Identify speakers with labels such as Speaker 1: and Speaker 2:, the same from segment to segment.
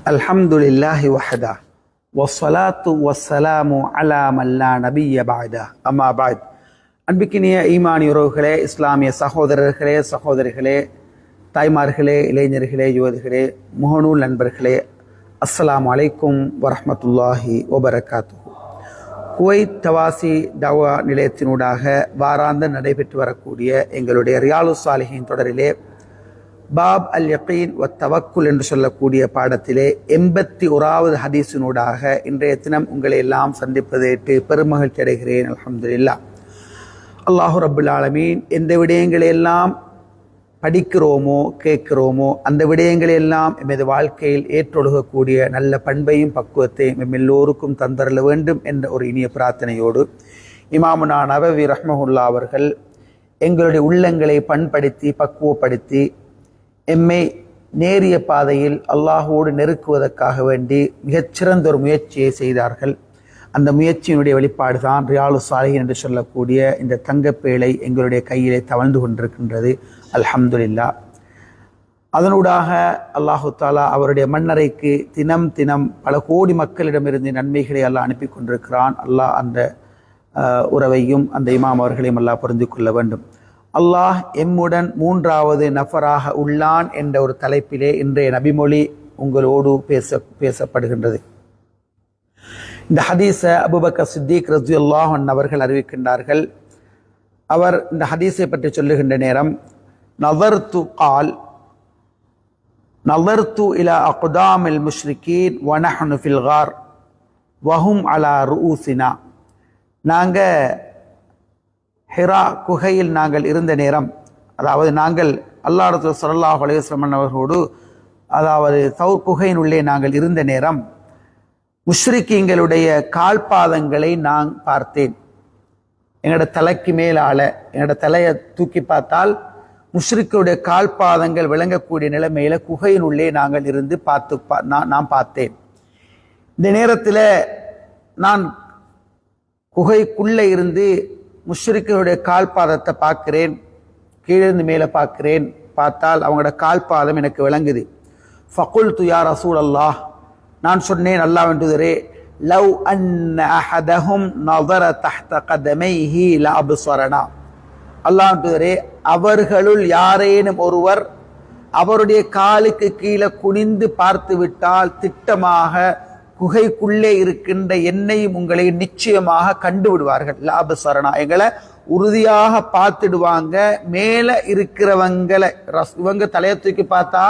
Speaker 1: அல்ஹம்துலில்லாஹி வஹதா வஸ்ஸலாத்து வஸ்ஸலாமு அலா மல்லா நபிய்ய பஅதா அம்மா பஅத். அன்பிக்கினிய ஈமானி உறவுகளே, இஸ்லாமிய சகோதரர்களே, சகோதரிகளே, தாய்மார்களே, இளைஞர்களே, யுவதிகளே, முகநூல் நண்பர்களே, அஸ்ஸலாமு அலைக்கும் வரஹ்மத்துல்லாஹி வபரகாத்துஹு. குவைத் தவாசி தவா நிலையத்தினூடாக வாராந்த நடைபெற்று வரக்கூடிய எங்களுடைய ரியாலுஸ் சாலிஹீன் தொடரிலே பாப் அல் யகீன் வ தவக்குல் என்று சொல்லக்கூடிய பாடத்திலே 81வது ஹதீஸினூடாக இன்றைய தினம் உங்களை எல்லாம் சந்திப்பதற்கு பெருமகிழ்ச்சி அடைகிறேன். அல்ஹம்துலில்லாஹ். அல்லாஹு ரப்புல் ஆலமீன் எந்த விடயங்களை எல்லாம் படிக்கிறோமோ கேட்கிறோமோ அந்த விடயங்களை எல்லாம் எமது வாழ்க்கையில் ஏற்றொழுகக்கூடிய நல்ல பண்பையும் பக்குவத்தையும் எம் எல்லோருக்கும் தந்தரல வேண்டும் என்ற ஒரு இனிய பிரார்த்தனையோடு இமாமுனா நவவி ரஹ்மஹுல்லா அவர்கள் எங்களுடைய உள்ளங்களை பண்படுத்தி பக்குவப்படுத்தி எம்மை நேரிய பாதையில் அல்லாஹோடு நெருக்குவதற்காக வேண்டி மிகச்சிறந்த ஒரு முயற்சியை செய்தார்கள். அந்த முயற்சியினுடைய வெளிப்பாடு தான் ரியாலுஸ் சாலிஹீன் என்று சொல்லக்கூடிய இந்த தங்கப்பேழை எங்களுடைய கையிலே தவழ்ந்து கொண்டிருக்கின்றது. அல்ஹம்துலில்லாஹ். அதனூடாக அல்லாஹு தாலா அவருடைய மன்னரைக்கு தினம் தினம் பல கோடி மக்களிடமிருந்து நன்மைகளை அல்லாஹ் அனுப்பி கொண்டிருக்கிறான். அல்லாஹ் அந்த உறவையும் அந்த இமாம் அவர்களையும் அல்லாஹ் புரிந்து கொள்ள வேண்டும். அல்லாஹ் எம்முடன் 3வது நஃபராக உள்ளான் என்ற ஒரு தலைப்பிலே இன்றைய நபிமொழி உங்களோடு பேசப்படுகின்றது. இந்த ஹதீஸை அபூபக்கர் சித்திக் ரலியல்லாஹு அன்ஹு அவர்கள் அறிவிக்கின்றார்கள். அவர் இந்த ஹதீஸை பற்றி சொல்லுகின்ற நேரம், நظرت إلى أقدام المشركين ونحن في الغار وهم على رؤوسنا. நாங்கள் ஹிரா குகையில் நாங்கள் இருந்த நேரம், அதாவது நாங்கள் அல்லாஹ் ரசூல் ஸல்லல்லாஹு அலைஹி வஸல்லம் அவர்களோடு அதாவது தௌர் குகையின் உள்ளே நாங்கள் இருந்த நேரம் முஷ்ரிக்கீங்களுடைய கால்பாதங்களை நான் பார்த்தேன். எங்களோட தலைக்கு மேலால எங்களோட தலையை தூக்கி பார்த்தால் முஷ்ரிக்குடைய கால்பாதங்கள் விளங்கக்கூடிய நிலைமையில குகையின் உள்ளே நாங்கள் இருந்து நான் பார்த்தேன். இந்த நேரத்தில் நான் குகைக்குள்ளே இருந்து முஷ்ரிக்குடைய கால்பாதத்தை பார்க்கிறேன். கீழிருந்து மேலே பார்க்கிறேன். பார்த்தால் அவங்களோட கால்பாதம் எனக்கு விளங்குது. ஃபகுல்து யா ரசூலல்லாஹ், நான் சொன்னேன், அல்லாஹ்வின் தூதரே, லவ் அன்ன அஹதஹும் நஸர தஹ்த கதமைஹி லஅப்ஸரனா. அல்லாஹ்வின் தூதரே, அவர்களுள் யாரேனும் ஒருவர் அவருடைய காலுக்கு கீழே குனிந்து பார்த்து விட்டால் திட்டமாக குகைக்குள்ளே இருக்கின்ற என்னையும் உங்களை நிச்சயமாக கண்டு விடுவார்கள். லஅப்ஸரனா, எங்களை உறுதியாக பார்த்துடுவாங்க. மேலே இருக்கிறவங்களை இவங்க தலையை தூக்கி பார்த்தா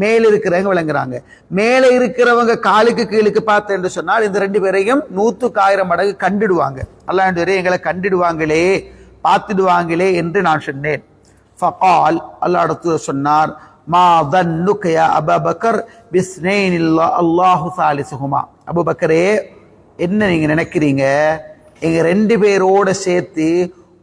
Speaker 1: மேலே இருக்கிறவங்க விளங்குறாங்க. மேலே இருக்கிறவங்க காலுக்கு கீழுக்கு பார்த்த என்று சொன்னால் இந்த 2 பேரையும் 100,000 மடங்கு கண்டிடுவாங்க. அல்லாஹ் எங்களை கண்டிடுவாங்களே, பார்த்துடுவாங்களே என்று நான் சொன்னேன். ஃபகால், அல்லாஹ் சொன்னார், மா தன்னுக யா அபூபக்கர் பிஸ்னைனி அல்லாஹு சாலிசுஹுமா. அபூபக்கரே, என்ன நீங்க நினைக்கிறீங்க, எங்க 2 பேரோட சேர்த்து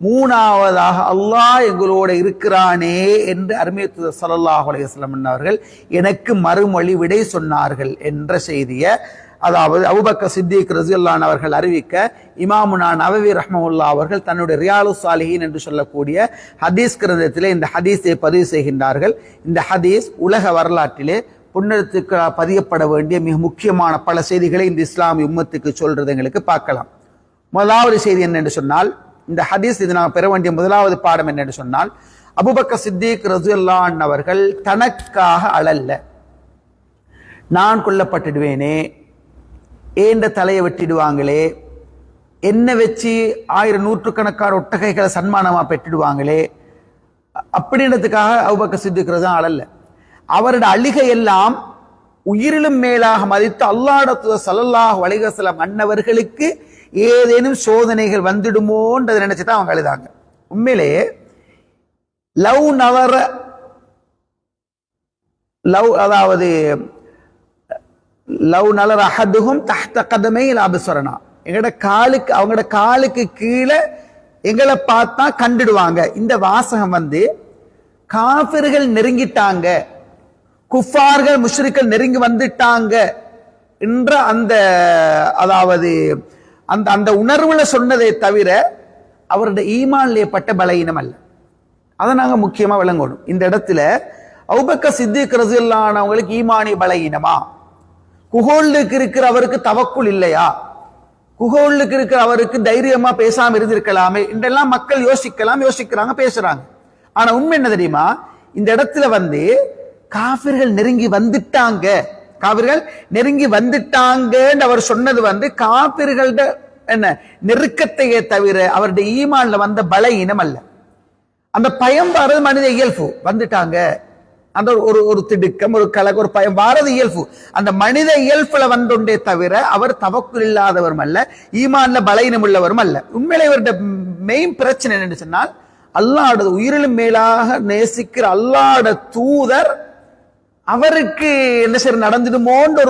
Speaker 1: 3வதாக அல்லாஹ் எங்களோட இருக்கிறானே என்று அருமை தூதர் ஸல்லல்லாஹு அலைஹி வஸல்லம் அவர்கள் எனக்கு மறுமொழி விடை சொன்னார்கள் என்ற செய்தியை, அதாவது அபூபக்கர் சித்திக் ரலியல்லாஹு அன்ஹு அவர்கள் அறிவிக்க இமாமுனா நவவி ரஹ்மஹுல்லாஹ் அவர்கள் தன்னுடைய ரியாலுஸ் சாலிஹீன் என்று சொல்லக்கூடிய ஹதீஸ் கிரந்தத்திலே இந்த ஹதீஸை பதிவு செய்கின்றார்கள். இந்த ஹதீஸ் உலக வரலாற்றிலே புன்னத்துக்கு பதியப்பட வேண்டிய மிக முக்கியமான பல செய்திகளை இந்த இஸ்லாமிய உம்மத்துக்கு சொல்றது எங்களுக்கு பார்க்கலாம். முதலாவது செய்தி என்ன என்று சொன்னால், இந்த ஹதீஸ் இது நான் பெற வேண்டிய முதலாவது பாடம் என்ன என்று சொன்னால், அபூபக்கர் சித்திக் ரலியல்லாஹு அன்ஹு அவர்கள் தனக்காக அழல்ல, நான் கொல்லப்பட்டுடுவேனே, ஏண்ட தலையை வெட்டிடுவாங்களே, என்ன வச்சு 1000 நூற்றுக்கணக்கான ஒட்டகைகளை சன்மானமா பெற்றுடுவாங்களே அப்படின்றதுக்காக அபூபக்கர் சித்திக் ரலியல்லாஹு அன்ஹு அழல்ல. அவருடைய அழுகை எல்லாம் உயிரிலும் மேலாக மதித்து அல்லாஹ் ஸல்லல்லாஹு அலைஹி வஸல்லம் அன்னவர்களுக்கு ஏதேனும் சோதனைகள் வந்துடுமோன்றதை நினைச்சுதான் அவங்க அழுதாங்க. உண்மையிலே அதாவது லவ் நலர அஹதுஹும் தஹ்த கதமை லஅப்ஸரனா, எங்களோட காலுக்கு அவங்களோட காலுக்கு கீழே எங்களை பார்த்தா கண்டுடுவாங்க. இந்த வாசகம் காஃபிர்கள் நெருங்கிட்டாங்க, குஃபார்கள் முஷ்ரிக்கள் நெருங்கி வந்துட்டாங்க என்ற அந்த அதாவது அந்த அந்த உணர்வுல சொன்னதை தவிர அவருடைய ஈமான்ல பட்ட பலகீனம் அல்ல. அதை நாங்க முக்கியமா விளங்கணும். இந்த இடத்துல அபூபக்கர் சித்திக் ரலியல்லாஹு அன்ஹு அவங்களுக்கு ஈமானி பலகீனமா, குகோல்லுக்கு இருக்கிற அவருக்கு தவக்குள் இல்லையா? குகோல்லுக்கு இருக்கிற அவருக்கு தைரியமா பேசாம இருந்திருக்கலாமே என்றெல்லாம் மக்கள் யோசிக்கிறாங்க, பேசுறாங்க. ஆனா உண்மை என்ன தெரியுமா? இந்த இடத்துல காபிர்கள் நெருங்கி வந்துட்டாங்க, அவர் சொன்னது காபிர்கள்ட என்ன நெருக்கத்தையே தவிர அவருடைய ஈமான்ல வந்த பலவீனம் அல்ல. அந்த பயம் வாரது மனித இயல்பு, வந்துட்டாங்க அந்த ஒரு திடுக்கம், ஒரு கலக, ஒரு பயம் வாரது இயல்பு. அந்த மனித இயல்புல வந்தோண்டே தவிர அவர் தவக்குள் இல்லாதவரும் அல்ல, ஈமான்ல பலவீனம் உள்ளவரும் அல்ல. உண்மையிலே இவருடைய மெயின் பிரச்சனை என்னன்னு சொன்னால், அல்லாஹ்வுடைய உயிரிலும் மேலாக நேசிக்கிற அல்லாஹ்வுடைய தூதர் அவருக்கு என்ன சரி நடந்துடுமோன்ற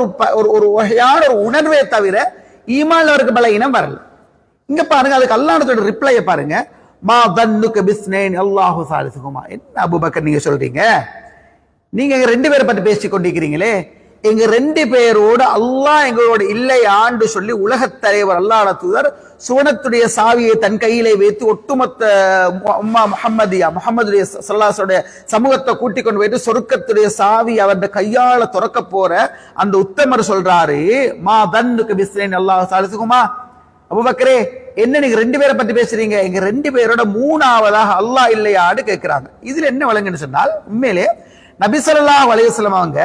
Speaker 1: ஒரு வகையான ஒரு உணர்வே தவிர ஈமான்ல அவருக்கு பலவீனம் வரல. இங்க பாருங்க, அதுக்கு அல்லாஹ்வுடைய ரிப்ளைய பாருங்க. மா தன்னுக பிஸ்னைன் அல்லாஹு சாலிசுஹுமா. என்ன அபூபக்கர் நீங்க சொல்றீங்க? நீங்க எங்க 2 பேரை பத்தி பேசிக் கொண்டிருக்கிறீங்களே, எங்க 2 பேரோடு அல்லாஹ் எங்களோட இல்லையாண்டு சொல்லி உலகத் தலைவர் அல்லாஹ்வுடைய தூதர் சுவனத்துடைய சாவியை தன் கையிலே வைத்து ஒட்டுமொத்த உம்மா முஹம்மதுடைய ஸல்லல்லாஹு சமூகத்தை கூட்டிக் கொண்டு போயிட்டு சொர்க்கத்துடைய சாவி அவருடைய கையால துறக்க போற அந்த உத்தமர் சொல்றாரு, மா தன்னுக பிஸ்னைன் அல்லாஹு சாலிசுஹுமா. அபூபக்கரே, என்ன நீங்க 2 பேரை பத்தி பேசுறீங்க? எங்க 2 பேரோட 3ஆவதாக அல்லாஹ் இல்லையான்னு கேட்கிறாங்க. இதுல என்ன விளங்குன்னு சொன்னால், உண்மையிலே நபி ஸல்லல்லாஹு அலைஹி வஸல்லம் அவங்க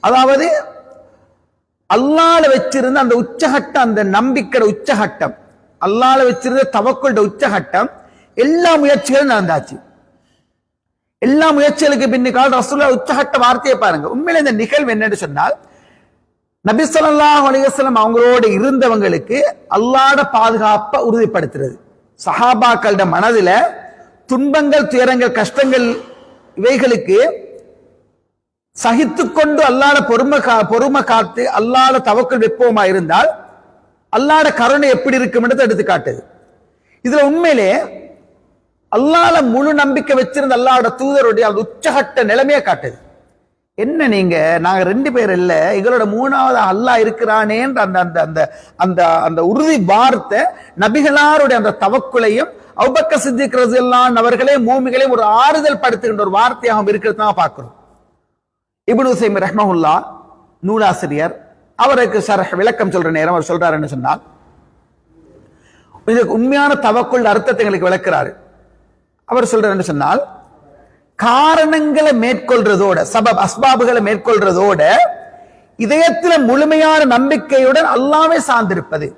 Speaker 1: அதாவது அல்லாஹ்ல வச்சிருந்த அந்த உச்சகட்டம், அந்த நம்பிக்கையோட உச்சகட்டம், அல்லாஹ்ல வச்சிருந்த தவக்குல்ட உச்சகட்டம், எல்லா முயற்சிகளும் நடந்தாச்சு. எல்லா முயற்சிகளுக்கு பின்னால் ரசூலுல்லாஹ் உச்சகட்ட வார்த்தையை பாருங்க. உண்மையில இந்த நிகழ்வு என்னன்னு சொன்னால், நபி ஸல்லல்லாஹு அலைஹி வஸல்லம் அவங்களோட இருந்தவங்களுக்கு அல்லாஹ்வுடைய பாதுகாப்பை உறுதிப்படுத்துறது. சஹாபாக்களோட மனதில துன்பங்கள், துயரங்கள், கஷ்டங்கள் இவைகளுக்கு சகித்துக்கொண்டு அல்லாஹ்வுடைய பொறுமை காத்து அல்லாஹ்வுடைய தவக்குல் வெப்பமா இருந்தால் அல்லாஹ்வுடைய கருணை எப்படி இருக்கும் என்று எடுத்து காட்டுது. இதுல உண்மையிலே அல்லாஹ்ல முழு நம்பிக்கை வச்சிருந்த அல்லாஹ்வுடைய தூதருடைய அந்த உச்சகட்ட நிலைமையை காட்டுது. என்ன நீங்க நாங்க 2 பேர் இல்ல, எங்களோட 3ஆவது அல்லாஹ் இருக்கிறானேன்ற அந்த அந்த அந்த அந்த அந்த உறுதி வார்த்தை நபிகளாருடைய அந்த தவக்குலையும் அபூபக்கர் சித்திக் ரலியல்லாஹு அவர்களே மூமிகளையும் ஒரு ஆறுதல் படுத்துகின்ற ஒரு வார்த்தையாக இருக்கிறது தான் பார்க்கிறோம். இப்னு உஸைமி ரஹ்மஹுல்லாஹ் நூலாசிரியர், அவருக்கு ஷர்ஹ் விளக்கம் சொல்ற நேரம் அவர் சொல்றாரு என்ன சொன்னால், இதுக்கு உண்மையான தவக்குல் அர்த்தத்தை எங்களுக்கு விளக்குறாரு. அவர் சொல்றாரு என்ன சொன்னால், காரணங்களை மேற்கொள்றதோட, அஸ்பாபுகளை மேற்கொள்றதோட இதயத்துல முழுமையான நம்பிக்கையுடன் அல்லாஹ்வை சார்ந்திருப்பது.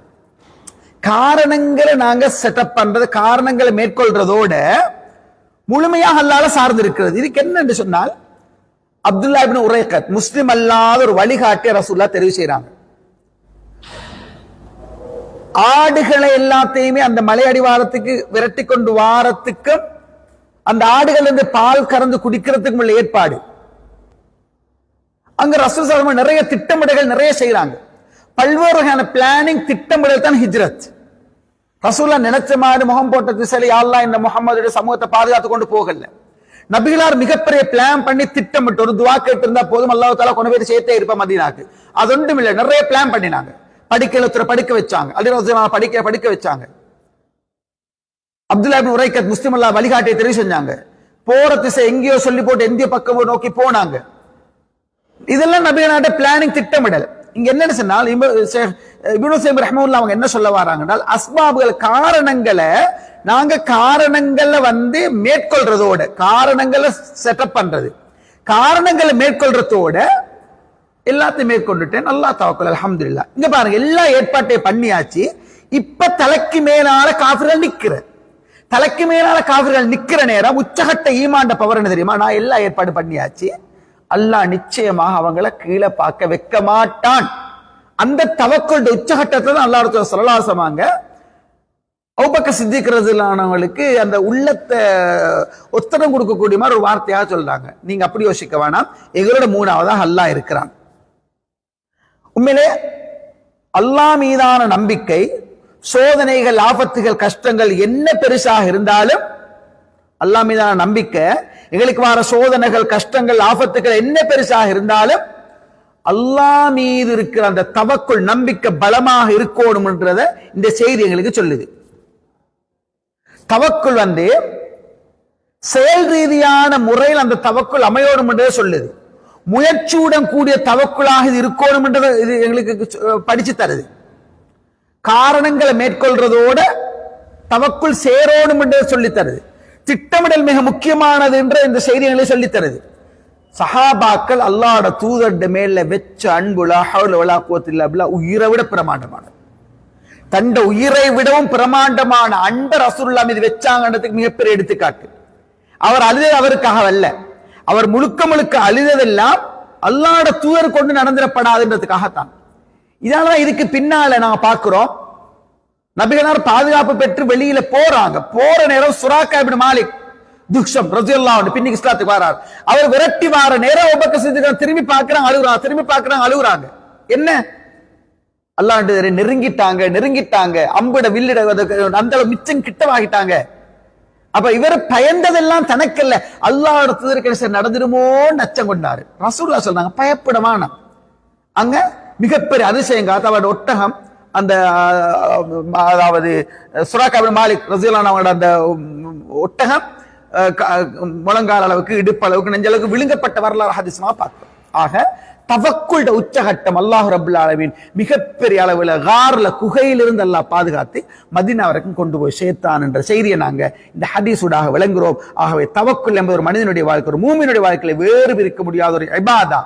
Speaker 1: காரணங்களை நாங்க செட்டப் பண்றது, காரணங்களை மேற்கொள்றதோட முழுமையாக அல்லாஹ்வை சார்ந்திருக்கிறது. இதுக்கு என்ன சொன்னால், அப்துல்லா இப்னு உரைகத் முஸ்லிம் அல்லாத ஒரு வழிகாட்டிய ரசூலுல்லாஹ் தெரிவு செய்யறாங்க. ஆடுகளை எல்லாத்தையுமே அந்த மலை அடிவாரத்துக்கு விரட்டி கொண்டு வாரத்துக்கும் அந்த ஆடுகள் இருந்து பால் கறந்து குடிக்கிறதுக்கும் உள்ள ஏற்பாடு. அங்க ரசூல் ஸல்லல்லாஹு அலைஹி வஸல்லம் நிறைய திட்டமிடல்கள் நிறைய செய்யறாங்க. பல்வேறு வகையான பிளானிங் திட்டமிடல் தான் ஹிஜ்ரத். ரசூலுல்லாஹ் நினைச்ச மாதிரி முகம் போட்ட திசையில யா அல்லாஹ் இந்த முஹம்மதுடைய சமூகத்தை பாதுகாத்து கொண்டு போகல. நபிகளார் மிகப்பெரிய பிளான் பண்ணி திட்டமிட்டு ஒரு துவா கேட்டு இருந்தா போதும், அல்லாஹ் தஆலா கொண்டு போய் சேர்த்தே இருப்பா மதீனாக்கு. அது ஒன்றும் இல்லை, நிறைய பிளான் பண்ணினாங்க. படிக்க வச்சாங்க, அலி ரலியல்லாஹு படிக்க வச்சாங்க. அப்துல்லா இப்னு உரைகத் முஸ்லிம் அல்லாஹ் வழிகாட்டியை தெரிவு செஞ்சாங்க. போற திசை எங்கேயோ சொல்லி போட்டு எந்திய பக்கம் நோக்கி போனாங்க. இதெல்லாம் நபிகளாருடைய பிளானிங் திட்டமிடல். இங்க என்னன்னு சொன்னால், இப்னு உஸைமி ரஹ்மத்துல்லாஹி அவங்க என்ன சொல்ல வராங்கன்றால், அஸ்பாபுகள் காரணங்களை நாங்க காரணங்களை மேற்கொள்றதோட, காரணங்களை செட்டப் பண்றது, காரணங்களை மேற்கொள்றதோட எல்லாத்தையும் மேற்கொண்டுட்டேன், அல்லாஹ் தவக்கல் அல்ஹம்துலில்லாஹ். இங்க பாருங்க, எல்லா ஏற்பாட்டையும் பண்ணியாச்சு. இப்ப தலைக்கு மேலால காஃபிர்கள் நிக்கிற, தலைக்கு மேலால காஃபிர்கள் நிக்கிற நேரம் உச்சகட்ட ஈமாண்ட பவர் என்ன தெரியுமா? நான் எல்லா ஏற்பாடு பண்ணியாச்சு, அல்லாஹ் நிச்சயமாக அவங்கள கீழே பார்க்க வைக்க மாட்டான். அந்த தவக்குல் உச்சகட்டத்தை தான் அல்லாஹ் ரசூல் ஸல்லல்லாஹு அலைஹி வஸல்லம் அபூபக்கர் சித்திக் ரலியல்லாஹு அந்த உள்ளத்தை ஒத்தடம் கொடுக்கக்கூடிய மாதிரி ஒரு வார்த்தையாக சொல்றாங்க. நீங்க அப்படி யோசிக்க வேணாம், எங்களோட 3ஆவதாக அல்லாஹ் இருக்கிறான். உண்மையிலே அல்லாஹ் மீதான நம்பிக்கை, சோதனைகள், ஆபத்துகள், கஷ்டங்கள் என்ன பெருசாக இருந்தாலும் அல்லாஹ் மீதான நம்பிக்கை, எங்களுக்கு வர சோதனைகள், கஷ்டங்கள், ஆபத்துகள் என்ன பெருசாக இருந்தாலும் அல்லாஹ் மீது இருக்கிற அந்த தவக்குல் நம்பிக்கை பலமாக இருக்கணும்ன்றத இந்த செய்தி எங்களுக்கு சொல்லுது. தவக்குல் செயல் ரீதியான முறையில் அந்த தவக்குல் அமையோடும் என்றே சொல்லுது. முயற்சியுடன் கூடிய தவக்குலாக இது இருக்கணும் என்றதை இது எங்களுக்கு படிச்சு தருது. காரணங்களை மேற்கொள்றதோட தவக்குள் சேரோணும் என்றதை சொல்லித் தருது. திட்டமிடல் மிக முக்கியமானது என்ற இந்த செய்திகளை சொல்லித் தருது. சஹாபாக்கள் அல்லாஹ்வோட தூதர் மேல வெச்ச அன்புலா ஹவுல வலா குவத்த இல்லா பில்லாஹ் உயிரை விட பிரமாண்டமானது. தண்ட உயிரை விடவும் பிரமாண்டமான அன்பை ரசூலுல்லாஹ் மீது வெச்சாங்கன்றதுக்கு மிகப்பெரிய எடுத்துக்காட்டு. அவர் அழுத அவருக்காக அல்ல, அவர் முழுக்க முழுக்க அழுததெல்லாம் அல்லாஹ்வோட தூதர் கொண்டு நடந்துடப்படாதுன்றதுக்காகத்தான். இதனாலதான் இதுக்கு பின்னால நாங்க பார்க்கிறோம், நபிகளார் பாதுகாப்பு பெற்று வெளியில போறாங்க. போற நேரம் சுராக்கா இப்னு மாலிக் துக்ஷம் ரலியல்லாஹு அன்ஹு பின்னிக்கு இஸ்லாத்துக்கு வரார். அவர் விரட்டி வார நேரம் அபூபக்கர் சித்திக் திரும்பி பார்க்கறாங்க, அழுகுறாங்க, திரும்பி பார்க்கறாங்க, அழுகுறாங்க. என்ன அல்லாஹ் நெருங்கிட்டாங்க, அம்பிட வில்லிட அந்த மிச்சம் கிட்டவாகிட்டாங்க. அப்ப இவர் பயந்ததெல்லாம் தனக்கல்ல, அல்லாஹ்வோட தூதருக்கு நடந்துருமோன்னு அச்சம் கொண்டாரு. ரசூலுல்லாஹ் சொல்றாங்க பயப்படமான. அங்க மிகப்பெரிய அதிசயம் காத்து அவரோட ஒட்டகம் அந்த அதாவது சுராக்கா இப்னு மாலிக் ரலியல்லாஹு அன்ஹு அவங்களோட அந்த ஒட்டகம் முழங்கால் அளவுக்கு இடுப்பு அளவுக்கு நெஞ்சளவுக்கு விழுங்கப்பட்ட வரலாறு ஹதீஸ்மா பார்க்கிறோம். ஆக தவக்குல் உச்சகட்டம் அல்லாஹ் ரப்புல் ஆலமீன் மிகப்பெரிய அளவுல கார்ல குகையிலிருந்து அல்லாஹ் பாதுகாத்து மதீனா வரைக்கும் கொண்டு போய் சேர்த்தான் என்ற செய்தியை நாங்க இந்த ஹதீஸூடாக விளங்குறோம். ஆகவே தவக்குல் என்பது ஒரு மனிதனுடைய வாழ்க்கை, ஒரு மூமினுடைய வாழ்க்கையில வேறு பிரிக்க முடியாத ஒரு இபாதா.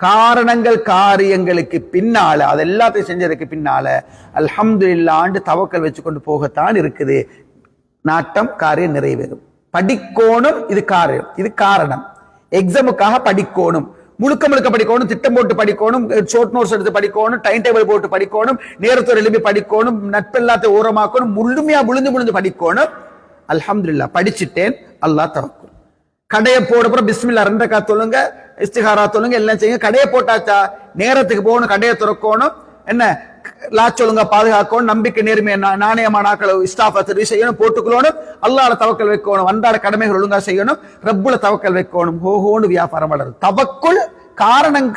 Speaker 1: காரணங்கள் காரியங்களுக்கு பின்னால அது எல்லாத்தையும் செஞ்சதுக்கு பின்னால அல்ஹம்துலில்லாஹ் தவக்கல் வச்சு கொண்டு போகத்தான் இருக்குது. நாட்டம் காரியம் நிறைவேறும். படிக்கோணும், இது காரியம், இது காரணம். எக்ஸாமுக்காக படிக்கோணும், முழுக்க முழுக்க படிக்கணும், திட்டம் போட்டு படிக்கணும், ஷார்ட் நோட்ஸ் எடுத்து படிக்கணும், டைம் டேபிள் போட்டு படிக்கணும், நேரத்தோடு எழுப்பி படிக்கணும், நட்பெல்லாத்தையும் ஓரமாக்கணும், முழுமையா முழுந்து படிக்கணும். அல்ஹம்துலில்லாஹ் படிச்சுட்டேன், அல்லாஹ் தவக்குல். கடையை போடுற பிஸ்மில்லா 2 ரக்காத் தொழுங்க, இஸ்திகாரா தொழுங்க, எல்லாம் செய்யுங்க. கடையை போட்டாச்சா நேரத்துக்கு போகணும், கடையை திறக்கணும், என்ன லாச் ஒழுங்கா பாதுகாக்கணும், நம்பிக்கை நேர்மையை நாணயமான ஆக்களை ஸ்டாஃப் சர்வீஸ் செய்யணும், போட்டுக்கொள்ளணும், அல்லாஹ்ல தவக்கல் வைக்கணும், வந்தாட கடமைகள் ஒழுங்கா செய்யணும், ரப்புல தவக்கல் வைக்கணும். ஹோஹோன்னு வியாபாரம் வளருது. தவக்குல்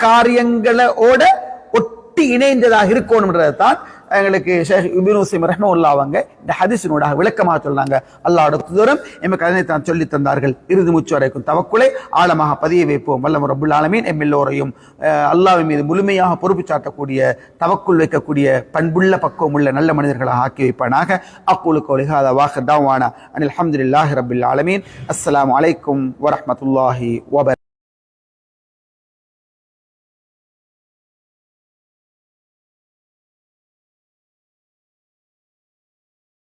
Speaker 1: காரியங்களோட ஒட்டி இணைந்ததாக இருக்கணும்ன்றது தான் எங்களுக்கு ஷேக் இப்னு உஸைமீன் ரஹ்மத்துல்லாஹி அவங்க இந்த ஹதீஸினோட விளக்கமாக சொன்னாங்க. அல்லாஹ்வோட தூதரும் எமக்கு அதனை தான் சொல்லி தந்தார்கள். இறுதி மூச்சு வரைக்கும் தவக்குலை ஆழமாக பதிய வைப்போம். வல்லவர் ரப்புல் ஆலமீன் எல்லோரையும் அல்லாஹ்வின் மீது முழுமையாக பொறுப்பு சாட்டக்கூடிய, தவக்குல் வைக்கக்கூடிய, பண்புள்ள பக்குவம் உள்ள நல்ல மனிதர்களாக ஆக்கி வைப்பானாக. அக்கூலு கௌலி ஹாதா வ ஆகிர் தஅவானா அனில் ஹம்துலில்லாஹி ரப்பில் ஆலமீன். அஸ்ஸலாமு அலைக்கும் வரஹ்மத்துல்லாஹி வபரகாத்துஹு.